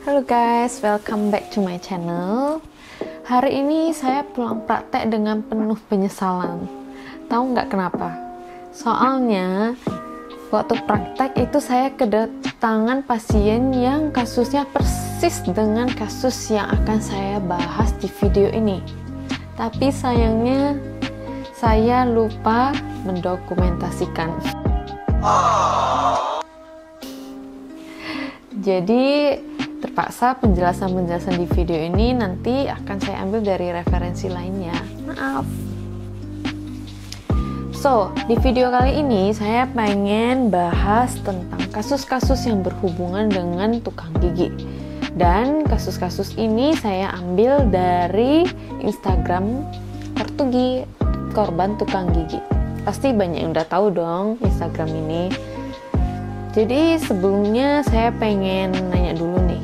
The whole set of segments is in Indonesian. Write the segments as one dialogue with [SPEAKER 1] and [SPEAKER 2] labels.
[SPEAKER 1] Halo guys, welcome back to my channel. Hari ini saya pulang praktek dengan penuh penyesalan. Tahu nggak kenapa? Soalnya waktu praktek itu saya kedatangan pasien yang kasusnya persis dengan kasus yang akan saya bahas di video ini. Tapi sayangnya saya lupa mendokumentasikan. Jadi terpaksa penjelasan-penjelasan di video ini nanti akan saya ambil dari referensi lainnya. Maaf. So, di video kali ini saya pengen bahas tentang kasus-kasus yang berhubungan dengan tukang gigi. Dan kasus-kasus ini saya ambil dari Instagram Portugi korban tukang gigi. Pasti banyak yang udah tahu dong Instagram ini. Jadi sebelumnya saya pengen nanya dulu nih.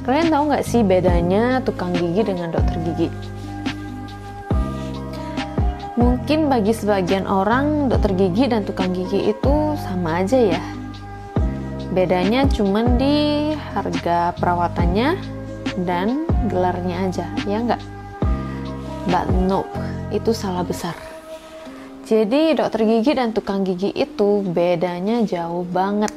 [SPEAKER 1] Kalian tahu nggak sih bedanya tukang gigi dengan dokter gigi? Mungkin bagi sebagian orang dokter gigi dan tukang gigi itu sama aja ya. Bedanya cuman di harga perawatannya dan gelarnya aja, ya nggak? But nope, itu salah besar. Jadi dokter gigi dan tukang gigi itu bedanya jauh banget.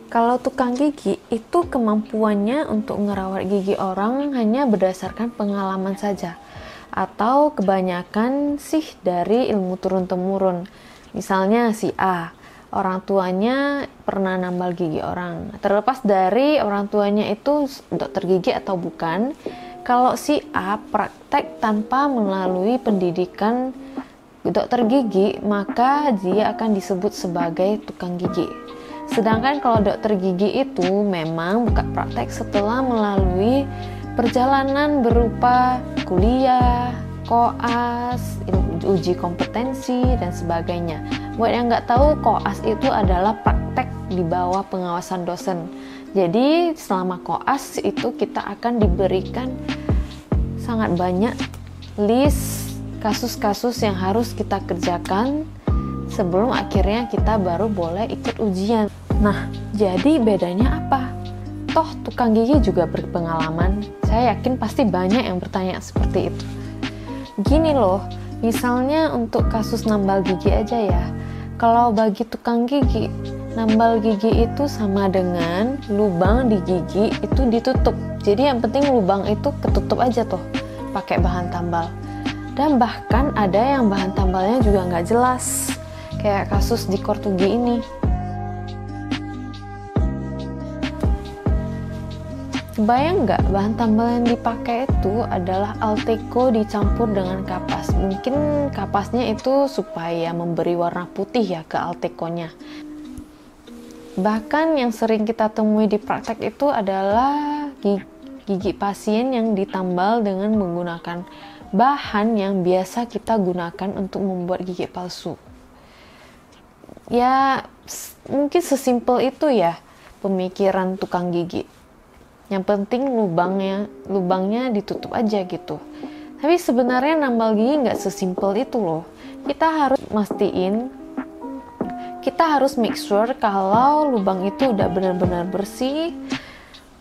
[SPEAKER 1] Kalau tukang gigi itu kemampuannya untuk ngerawat gigi orang hanya berdasarkan pengalaman saja, atau kebanyakan sih dari ilmu turun-temurun. Misalnya si A, orang tuanya pernah nambal gigi orang. Terlepas dari orang tuanya itu dokter gigi atau bukan, kalau si A praktek tanpa melalui pendidikan dokter gigi, maka dia akan disebut sebagai tukang gigi. Sedangkan kalau dokter gigi itu memang buka praktek setelah melalui perjalanan berupa kuliah, koas, uji kompetensi, dan sebagainya. Buat yang nggak tahu, koas itu adalah praktek di bawah pengawasan dosen. Jadi selama koas itu kita akan diberikan sangat banyak list kasus-kasus yang harus kita kerjakan sebelum akhirnya kita baru boleh ikut ujian. Nah, jadi bedanya apa? Toh tukang gigi juga berpengalaman. Saya yakin pasti banyak yang bertanya seperti itu. Gini loh, misalnya untuk kasus nambal gigi aja ya. Kalau bagi tukang gigi, nambal gigi itu sama dengan lubang di gigi itu ditutup. Jadi yang penting lubang itu ketutup aja tuh, pakai bahan tambal. Dan bahkan ada yang bahan tambalnya juga nggak jelas. Kayak kasus di Portugi ini. Bayang nggak bahan tambal yang dipakai itu adalah Alteco dicampur dengan kapas. Mungkin kapasnya itu supaya memberi warna putih ya ke Alteco-nya. Bahkan yang sering kita temui di praktek itu adalah gigi pasien yang ditambal dengan menggunakan bahan yang biasa kita gunakan untuk membuat gigi palsu. Ya, mungkin sesimpel itu ya pemikiran tukang gigi. Yang penting lubangnya ditutup aja gitu. Tapi sebenarnya nambal gigi nggak sesimpel itu loh. Kita harus make sure kalau lubang itu udah benar-benar bersih.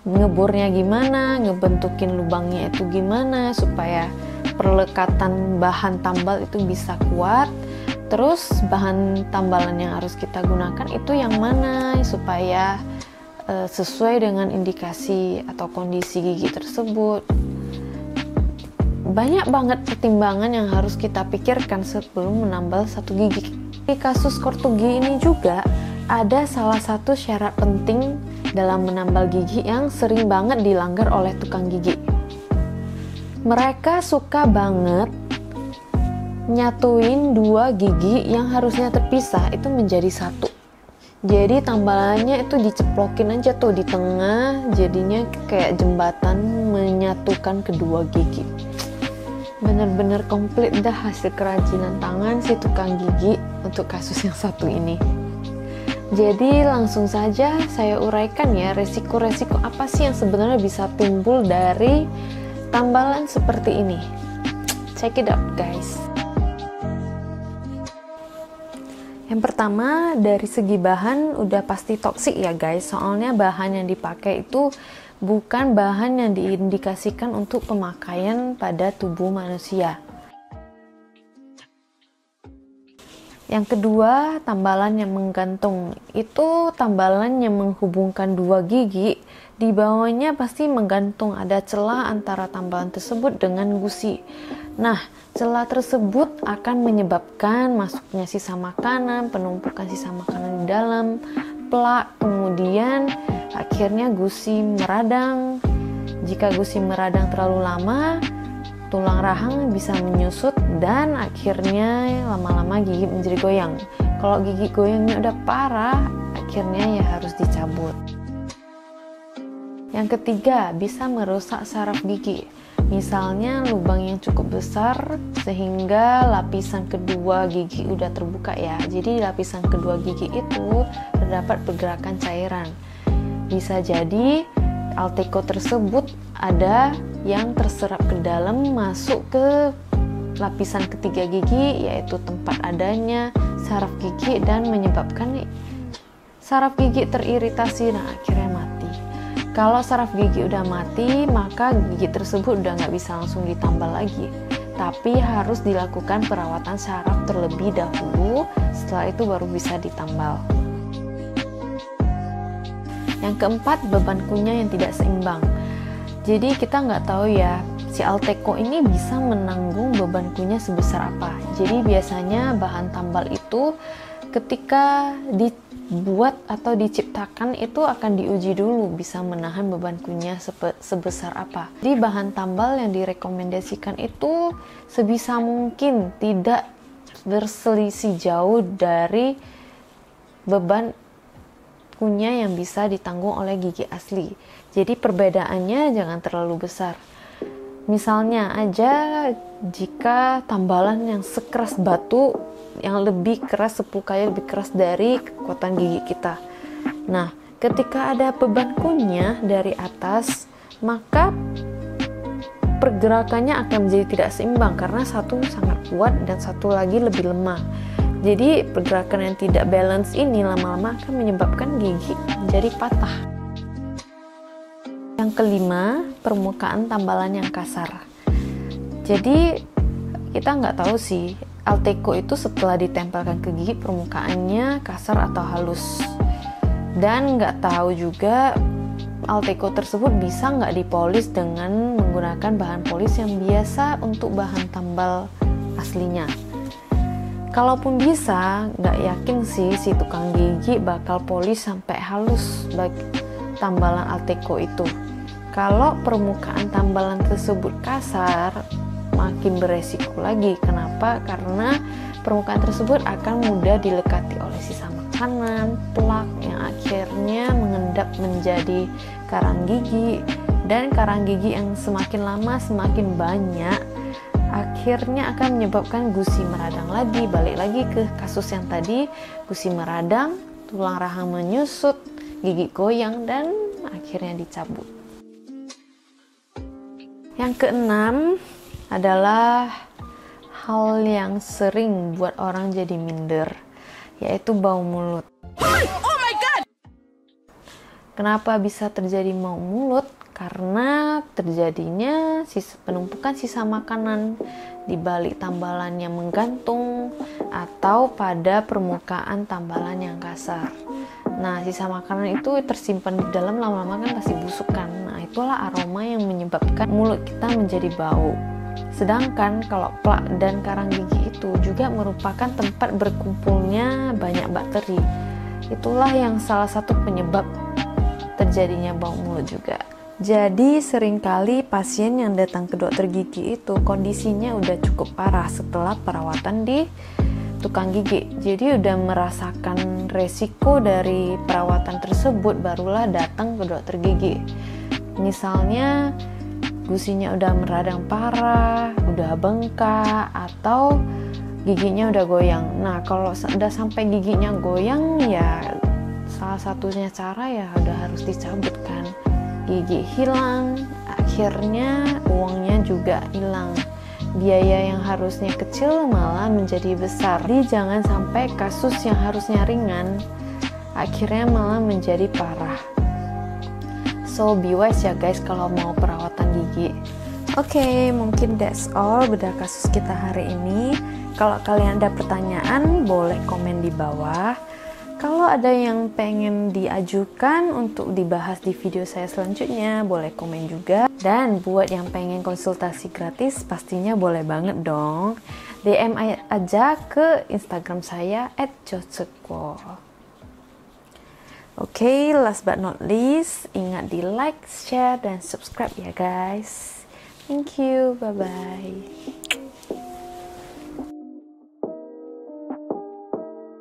[SPEAKER 1] Ngebornya gimana, ngebentukin lubangnya itu gimana supaya perlekatan bahan tambal itu bisa kuat. Terus bahan tambalan yang harus kita gunakan itu yang mana supaya sesuai dengan indikasi atau kondisi gigi tersebut. Banyak banget pertimbangan yang harus kita pikirkan sebelum menambal satu gigi. Di kasus Portugi ini juga ada salah satu syarat penting dalam menambal gigi yang sering banget dilanggar oleh tukang gigi. Mereka suka banget nyatuin dua gigi yang harusnya terpisah itu menjadi satu. Jadi tambalannya itu diceplokin aja tuh di tengah, jadinya kayak jembatan menyatukan kedua gigi. Bener-bener komplit dah hasil kerajinan tangan si tukang gigi untuk kasus yang satu ini. Jadi langsung saja saya uraikan ya resiko-resiko apa sih yang sebenarnya bisa timbul dari tambalan seperti ini. Check it out guys. Yang pertama dari segi bahan udah pasti toksik ya guys, soalnya bahan yang dipakai itu bukan bahan yang diindikasikan untuk pemakaian pada tubuh manusia. Yang kedua, tambalan yang menggantung. Itu tambalan yang menghubungkan dua gigi. Di bawahnya pasti menggantung, ada celah antara tambalan tersebut dengan gusi. Nah, celah tersebut akan menyebabkan masuknya sisa makanan, penumpukan sisa makanan di dalam plak, kemudian akhirnya gusi meradang. Jika gusi meradang terlalu lama, tulang rahang bisa menyusut dan akhirnya lama-lama gigi menjadi goyang. Kalau gigi goyangnya udah parah, akhirnya ya harus dicabut. Yang ketiga, bisa merusak saraf gigi. Misalnya lubang yang cukup besar sehingga lapisan kedua gigi udah terbuka ya. Jadi lapisan kedua gigi itu terdapat pergerakan cairan. Bisa jadi Alteco tersebut ada yang terserap ke dalam, masuk ke lapisan ketiga gigi, yaitu tempat adanya saraf gigi, dan menyebabkan saraf gigi teriritasi, nah akhirnya mati. Kalau saraf gigi udah mati, maka gigi tersebut udah nggak bisa langsung ditambal lagi, tapi harus dilakukan perawatan saraf terlebih dahulu, setelah itu baru bisa ditambal. Yang keempat, beban kunyah yang tidak seimbang. Jadi kita nggak tahu ya, si Alteco ini bisa menanggung beban kunyah sebesar apa. Jadi biasanya bahan tambal itu ketika dibuat atau diciptakan itu akan diuji dulu bisa menahan beban kunyah sebesar apa. Jadi bahan tambal yang direkomendasikan itu sebisa mungkin tidak berselisih jauh dari beban kunyah yang bisa ditanggung oleh gigi asli. Jadi perbedaannya jangan terlalu besar. Misalnya aja jika tambalan yang sekeras batu, yang lebih keras 10 kali lebih keras dari kekuatan gigi kita. Nah, ketika ada beban kunyah dari atas, maka pergerakannya akan menjadi tidak seimbang karena satu sangat kuat dan satu lagi lebih lemah. Jadi pergerakan yang tidak balance ini lama-lama akan menyebabkan gigi menjadi patah. Yang kelima, permukaan tambalan yang kasar. Jadi kita nggak tahu sih Alteco itu setelah ditempelkan ke gigi permukaannya kasar atau halus, dan nggak tahu juga Alteco tersebut bisa nggak dipolis dengan menggunakan bahan polis yang biasa untuk bahan tambal aslinya. Kalaupun bisa, nggak yakin sih si tukang gigi bakal polis sampai halus bagi tambalan Alteco itu. Kalau permukaan tambalan tersebut kasar, makin beresiko lagi. Kenapa? Karena permukaan tersebut akan mudah dilekati oleh sisa makanan, plak yang akhirnya mengendap menjadi karang gigi, dan karang gigi yang semakin lama semakin banyak akhirnya akan menyebabkan gusi meradang lagi. Balik lagi ke kasus yang tadi, gusi meradang, tulang rahang menyusut, gigi goyang, dan akhirnya dicabut. Yang keenam adalah hal yang sering buat orang jadi minder, yaitu bau mulut. Oh my God! Kenapa bisa terjadi bau mulut? Karena terjadinya penumpukan sisa makanan di balik tambalan yang menggantung atau pada permukaan tambalan yang kasar. Nah, sisa makanan itu tersimpan di dalam, lama-lama kan pasti busuk kan. Nah, itulah aroma yang menyebabkan mulut kita menjadi bau. Sedangkan kalau plak dan karang gigi itu juga merupakan tempat berkumpulnya banyak bakteri. Itulah yang salah satu penyebab terjadinya bau mulut juga. Jadi seringkali pasien yang datang ke dokter gigi itu kondisinya udah cukup parah setelah perawatan di tukang gigi. Jadi udah merasakan resiko dari perawatan tersebut, barulah datang ke dokter gigi. Misalnya gusinya udah meradang parah, udah bengkak, atau giginya udah goyang. Nah, kalau udah sampai giginya goyang, ya salah satunya cara ya udah harus dicabut kan. Gigi hilang, akhirnya uangnya juga hilang. Biaya yang harusnya kecil malah menjadi besar. Jadi jangan sampai kasus yang harusnya ringan akhirnya malah menjadi parah. So be wise ya guys kalau mau perawatan gigi. Oke, mungkin that's all bedah kasus kita hari ini. Kalau kalian ada pertanyaan, boleh komen di bawah. Kalau ada yang pengen diajukan untuk dibahas di video saya selanjutnya, boleh komen juga. Dan buat yang pengen konsultasi gratis, pastinya boleh banget dong. DM aja ke Instagram saya @josekwo. Oke, last but not least, ingat di like, share, dan subscribe ya guys. Thank you, bye-bye.